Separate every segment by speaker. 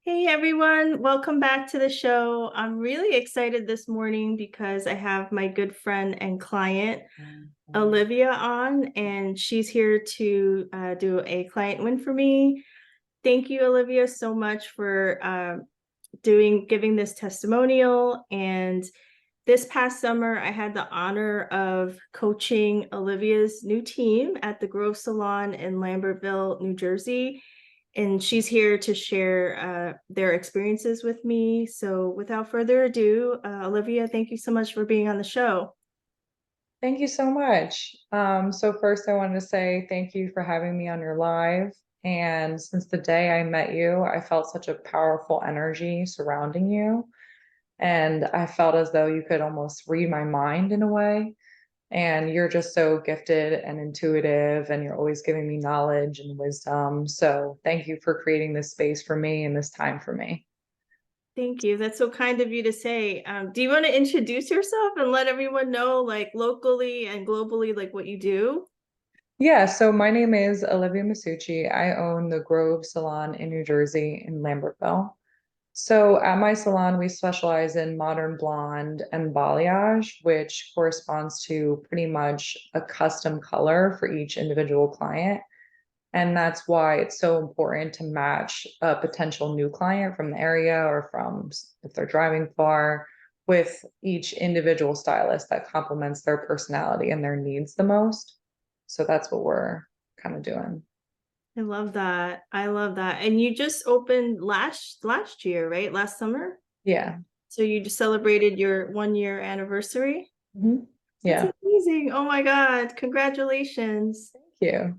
Speaker 1: Hey everyone, welcome back to the show. I'm really excited this morning because I have my good friend and client, Olivia, on, and she's here to do a client win for me. Thank you, Olivia, so much for giving this testimonial. And this past summer, I had the honor of coaching Olivia's new team at the Grove Salon in Lambertville, New Jersey, and she's here to share their experiences with me. So without further ado, Olivia, thank you so much for being on the show.
Speaker 2: Thank you so much. So first I wanted to say thank you for having me on your live. And since the day I met you, I felt such a powerful energy surrounding you. And I felt as though you could almost read my mind in a way. And you're just so gifted and intuitive, and you're always giving me knowledge and wisdom. So thank you for creating this space for me and this time for me.
Speaker 1: Thank you. That's so kind of you to say. Do you want to introduce yourself and let everyone know, like locally and globally, like what you do?
Speaker 2: Yeah, so my name is Olivia Masucci. I own the Grove Salon in New Jersey in Lambertville. So at my salon, we specialize in modern blonde and balayage, which corresponds to pretty much a custom color for each individual client. And that's why it's so important to match a potential new client from the area or from if they're driving far with each individual stylist that complements their personality and their needs the most. So that's what we're kind of doing.
Speaker 1: I love that. I love that. And you just opened last year, right? Last summer.
Speaker 2: Yeah.
Speaker 1: So you just celebrated your 1 year anniversary.
Speaker 2: Mhm.
Speaker 1: That's
Speaker 2: Yeah.
Speaker 1: amazing. Oh my God. Congratulations.
Speaker 2: Thank you.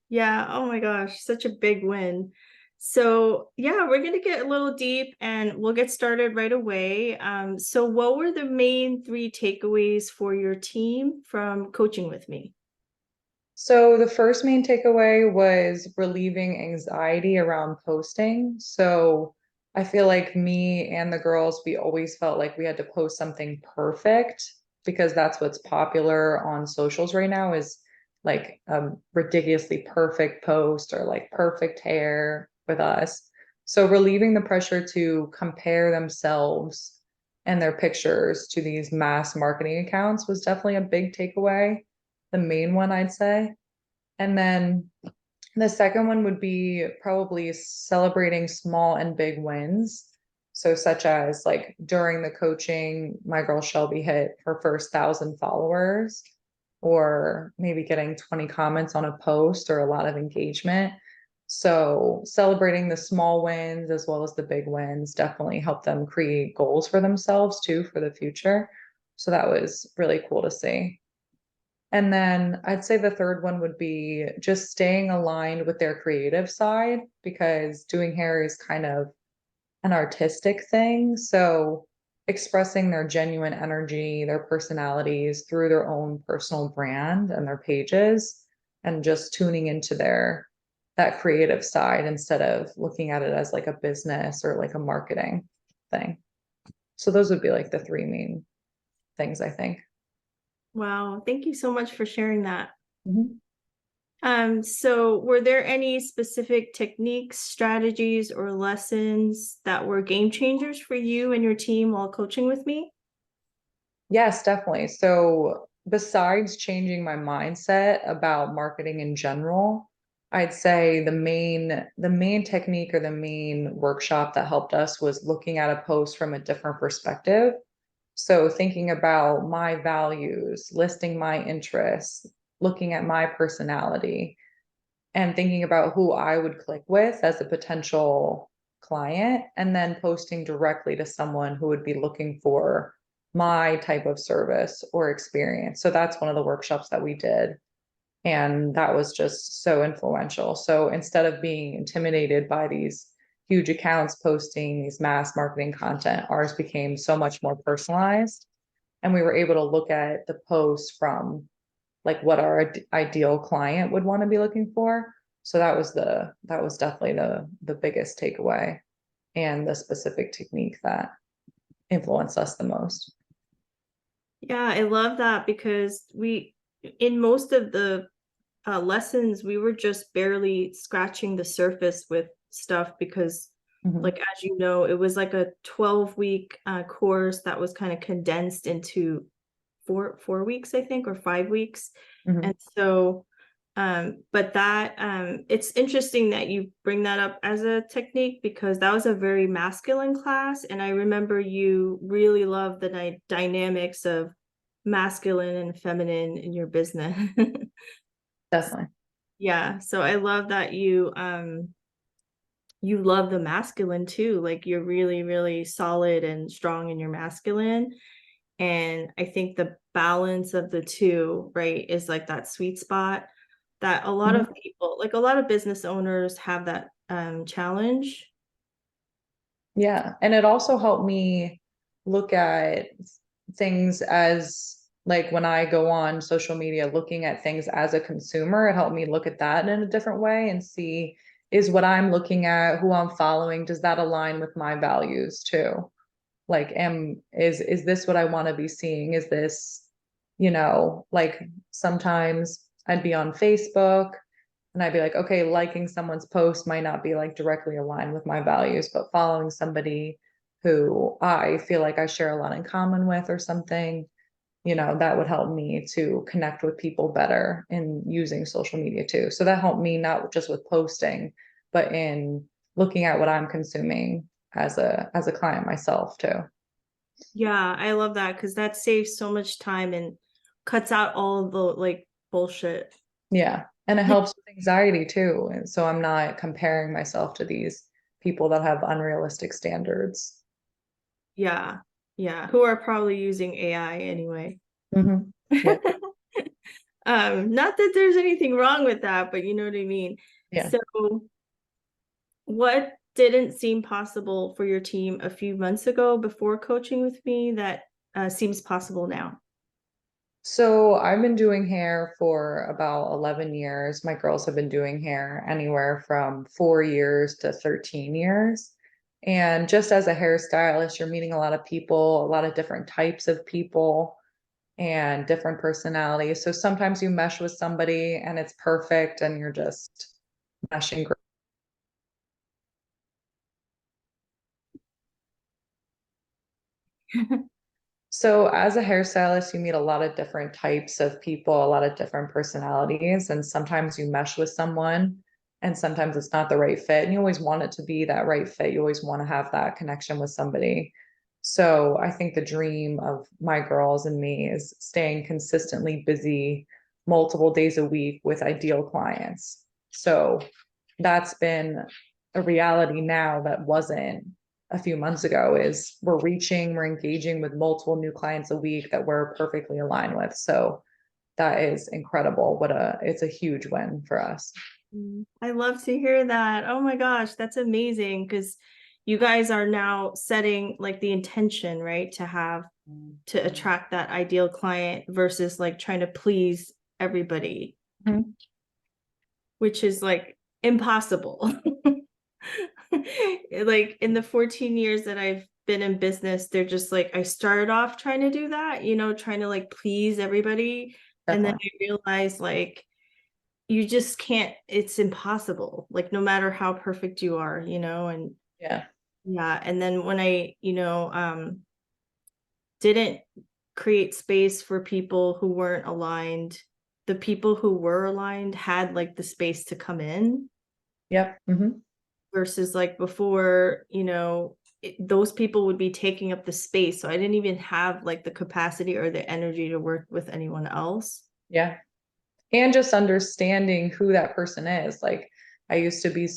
Speaker 1: Yeah, oh my gosh, such a big win. So, yeah, we're going to get a little deep and we'll get started right away. So, what were the main three takeaways for your team from coaching with me?
Speaker 2: So the first main takeaway was relieving anxiety around posting. So I feel like me and the girls, we always felt like we had to post something perfect because that's what's popular on socials right now is like a ridiculously perfect post or like perfect hair with us. So relieving the pressure to compare themselves and their pictures to these mass marketing accounts was definitely a big takeaway, the main one I'd say. And then the second one would be probably celebrating small and big wins. So, such as like during the coaching, my girl Shelby hit her first 1,000 followers, or maybe getting 20 comments on a post or a lot of engagement. So, celebrating the small wins as well as the big wins definitely help them create goals for themselves too for the future. So, that was really cool to see. And then I'd say the third one would be just staying aligned with their creative side because doing hair is kind of an artistic thing. So expressing their genuine energy, their personalities through their own personal brand and their pages and just tuning into their that creative side instead of looking at it as like a business or like a marketing thing. So those would be like the three main things I think.
Speaker 1: Wow, thank you so much for sharing that.
Speaker 2: Mhm.
Speaker 1: So were there any specific techniques, strategies, or lessons that were game changers for you and your team while coaching with me?
Speaker 2: Yes, definitely. So, besides changing my mindset about marketing in general, I'd say the main technique or the main workshop that helped us was looking at a post from a different perspective. So, thinking about my values, listing my interests, looking at my personality, and thinking about who I would click with as a potential client, and then posting directly to someone who would be looking for my type of service or experience. So that's one of the workshops that we did. And that was just so influential. So instead of being intimidated by these huge accounts posting these mass marketing content, ours became so much more personalized. And we were able to look at the posts from like what our ideal client would want to be looking for. So that was definitely the biggest takeaway and the specific technique that influenced us the most.
Speaker 1: Yeah, I love that because in most of the lessons, we were just barely scratching the surface with stuff because
Speaker 2: Mhm.
Speaker 1: Like, as you know, it was like a 12-week course that was kind of condensed into four weeks, I think, or 5 weeks.
Speaker 2: Mhm.
Speaker 1: And so, but that it's interesting that you bring that up as a technique, because that was a very masculine class, and I remember you really loved the dynamics of masculine and feminine in your business.
Speaker 2: Definitely.
Speaker 1: Yeah, so I love that you love the masculine too. Like, you're really, really solid and strong in your masculine. And I think the balance of the two, right, is like that sweet spot that a lot
Speaker 2: Mhm.
Speaker 1: of people, like a lot of business owners, have that challenge.
Speaker 2: Yeah. And it also helped me look at things as like when I go on social media, looking at things as a consumer, it helped me look at that in a different way and see, is what I'm looking at, who I'm following, does that align with my values too? Like, is this what I want to be seeing? Is this, like sometimes I'd be on Facebook and I'd be like, okay, liking someone's post might not be like directly aligned with my values, but following somebody who I feel like I share a lot in common with or something, that would help me to connect with people better in using social media too. So that helped me not just with posting, but in looking at what I'm consuming as a client myself too.
Speaker 1: Yeah, I love that, because that saves so much time and cuts out all the like bullshit.
Speaker 2: Yeah. And it helps with anxiety too. And so I'm not comparing myself to these people that have unrealistic standards.
Speaker 1: Yeah, yeah, who are probably using AI anyway.
Speaker 2: Hmm. Yeah.
Speaker 1: Not that there's anything wrong with that, but you know what I mean.
Speaker 2: Yeah.
Speaker 1: So, what didn't seem possible for your team a few months ago before coaching with me that seems possible now?
Speaker 2: So I've been doing hair for about 11 years. My girls have been doing hair anywhere from 4 years to 13 years. And just as a hairstylist, you're meeting a lot of people, a lot of different types of people and different personalities. So sometimes you mesh with somebody and it's perfect and you're just meshing. So, as a hairstylist, you meet a lot of different types of people, a lot of different personalities, and sometimes you mesh with someone and sometimes it's not the right fit. And you always want it to be that right fit. You always want to have that connection with somebody. So, I think the dream of my girls and me is staying consistently busy multiple days a week with ideal clients. So, that's been a reality now that wasn't a few months ago. Is we're engaging with multiple new clients a week that we're perfectly aligned with. So that is incredible. It's a huge win for us.
Speaker 1: I love to hear that. Oh my gosh, that's amazing, because you guys are now setting like the intention, right, to have to attract that ideal client versus like trying to please everybody,
Speaker 2: Mhm.
Speaker 1: which is like impossible. Like, in the 14 years that I've been in business, they're just like, I started off trying to do that, trying to like please everybody. And then
Speaker 2: Definitely.
Speaker 1: I realized like you just can't, it's impossible, like no matter how perfect you are, and
Speaker 2: Yeah.
Speaker 1: yeah. And then when I, didn't create space for people who weren't aligned, the people who were aligned had like the space to come in,
Speaker 2: Yep. Hmm.
Speaker 1: versus like before, those people would be taking up the space. So I didn't even have like the capacity or the energy to work with anyone else.
Speaker 2: Yeah. And just understanding who that person is. Like I used to be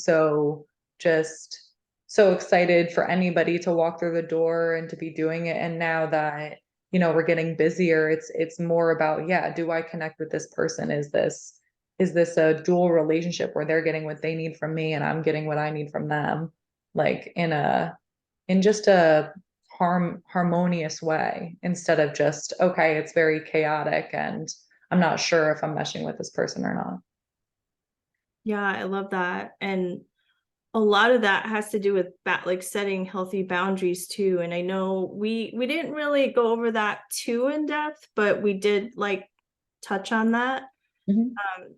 Speaker 2: just so excited for anybody to walk through the door and to be doing it. And now that, we're getting busier, it's more about, yeah, do I connect with this person? Is this a dual relationship where they're getting what they need from me and I'm getting what I need from them? Like in just a harmonious way instead of just, okay, it's very chaotic and I'm not sure if I'm meshing with this person or not.
Speaker 1: Yeah, I love that. And a lot of that has to do with like setting healthy boundaries too. And I know we didn't really go over that too in depth, but we did like touch on that.
Speaker 2: Mhm.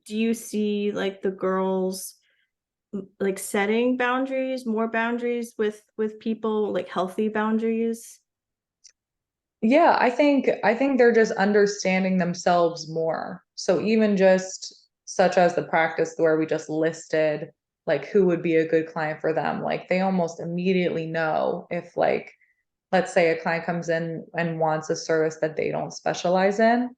Speaker 1: Do you see like the girls like setting boundaries, more boundaries with people, like healthy boundaries?
Speaker 2: Yeah, I think they're just understanding themselves more. So even just such as the practice where we just listed like who would be a good client for them, like they almost immediately know if like let's say a client comes in and wants a service that they don't specialize in,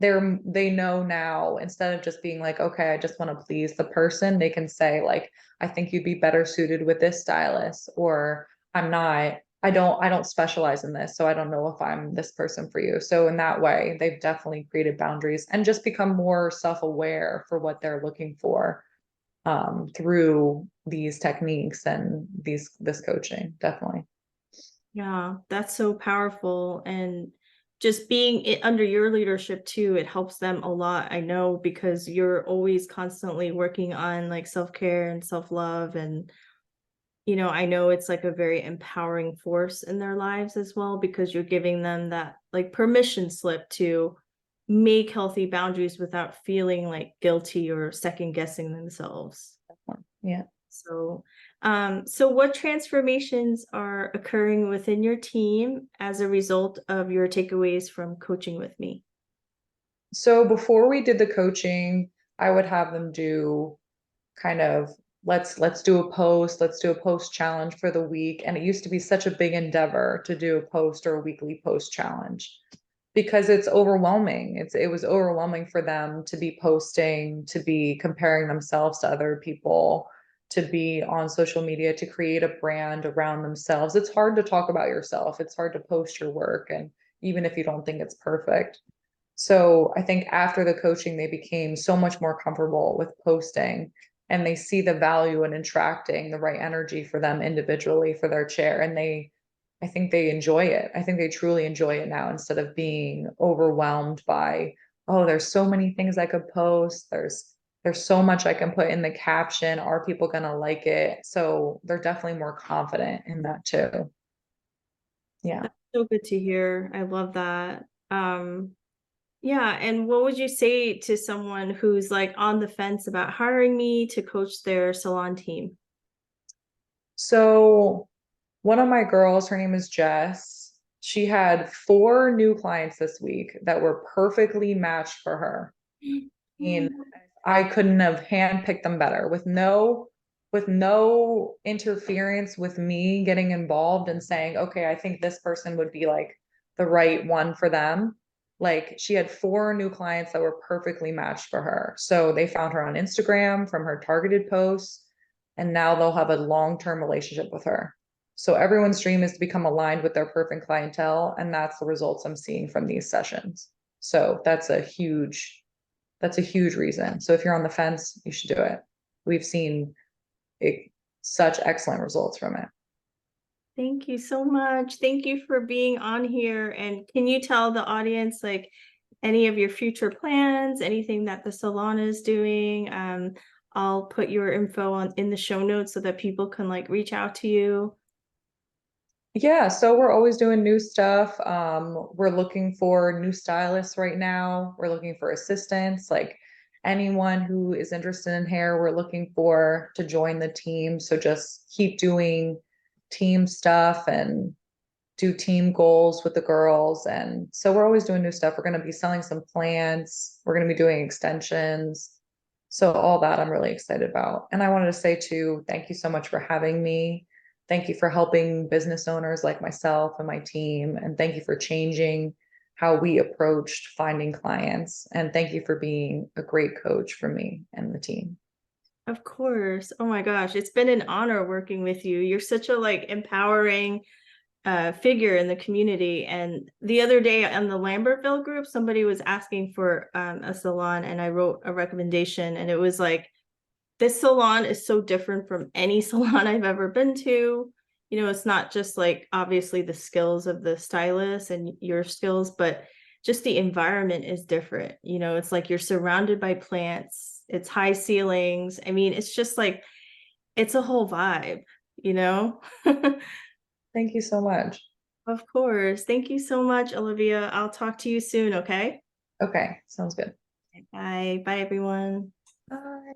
Speaker 2: they know now instead of just being like, okay, I just want to please the person, they can say like, I think you'd be better suited with this stylist, or I'm not, I don't specialize in this, so I don't know if I'm this person for you. So in that way, they've definitely created boundaries and just become more self-aware for what they're looking for through these techniques and this coaching, definitely.
Speaker 1: Yeah, that's so powerful. And just being under your leadership too, it helps them a lot. I know because you're always constantly working on like self-care and self-love. And, I know it's like a very empowering force in their lives as well, because you're giving them that like permission slip to make healthy boundaries without feeling like guilty or second guessing themselves.
Speaker 2: Yeah.
Speaker 1: So what transformations are occurring within your team as a result of your takeaways from coaching with me?
Speaker 2: So before we did the coaching, I would have them do kind of let's do a post, let's do a post challenge for the week. And it used to be such a big endeavor to do a post or a weekly post challenge because it's overwhelming. It was overwhelming for them to be posting, to be comparing themselves to other people, to be on social media, to create a brand around themselves. It's hard to talk about yourself. It's hard to post your work, and even if you don't think it's perfect. So I think after the coaching, they became so much more comfortable with posting and they see the value in attracting the right energy for them individually for their chair. And I think they enjoy it. I think they truly enjoy it now instead of being overwhelmed by, oh, there's so many things I could post. There's so much I can put in the caption. Are people gonna like it? So they're definitely more confident in that too. Yeah.
Speaker 1: That's so good to hear. I love that. Yeah, and what would you say to someone who's like on the fence about hiring me to coach their salon team?
Speaker 2: So one of my girls, her name is Jess. She had 4 new clients this week that were perfectly matched for her. And I couldn't have handpicked them better with no interference with me getting involved and saying, okay, I think this person would be like the right one for them. Like she had 4 new clients that were perfectly matched for her. So they found her on Instagram from her targeted posts, and now they'll have a long-term relationship with her. So everyone's dream is to become aligned with their perfect clientele, and that's the results I'm seeing from these sessions. So that's a huge reason. So if you're on the fence, you should do it. We've seen it, such excellent results from it.
Speaker 1: Thank you so much. Thank you for being on here. And can you tell the audience like any of your future plans, anything that the salon is doing? I'll put your info on in the show notes so that people can like reach out to you.
Speaker 2: Yeah, so we're always doing new stuff. We're looking for new stylists right now. We're looking for assistants, like anyone who is interested in hair, we're looking for to join the team. So just keep doing team stuff and do team goals with the girls. And so we're always doing new stuff. We're going to be selling some plants. We're going to be doing extensions. So all that I'm really excited about. And I wanted to say too, thank you so much for having me. Thank you for helping business owners like myself and my team. And thank you for changing how we approached finding clients. And thank you for being a great coach for me and the team.
Speaker 1: Of course. Oh my gosh, it's been an honor working with you. You're such a like empowering figure in the community. And the other day on the Lambertville group, somebody was asking for a salon, and I wrote a recommendation, and it was like, this salon is so different from any salon I've ever been to. It's not just like obviously the skills of the stylist and your skills, but just the environment is different. It's like you're surrounded by plants, it's high ceilings. I mean, it's just like it's a whole vibe, you know?
Speaker 2: Thank you so much.
Speaker 1: Of course. Thank you so much, Olivia. I'll talk to you soon, okay?
Speaker 2: Okay, sounds good.
Speaker 1: Bye. Bye, everyone.
Speaker 2: Bye.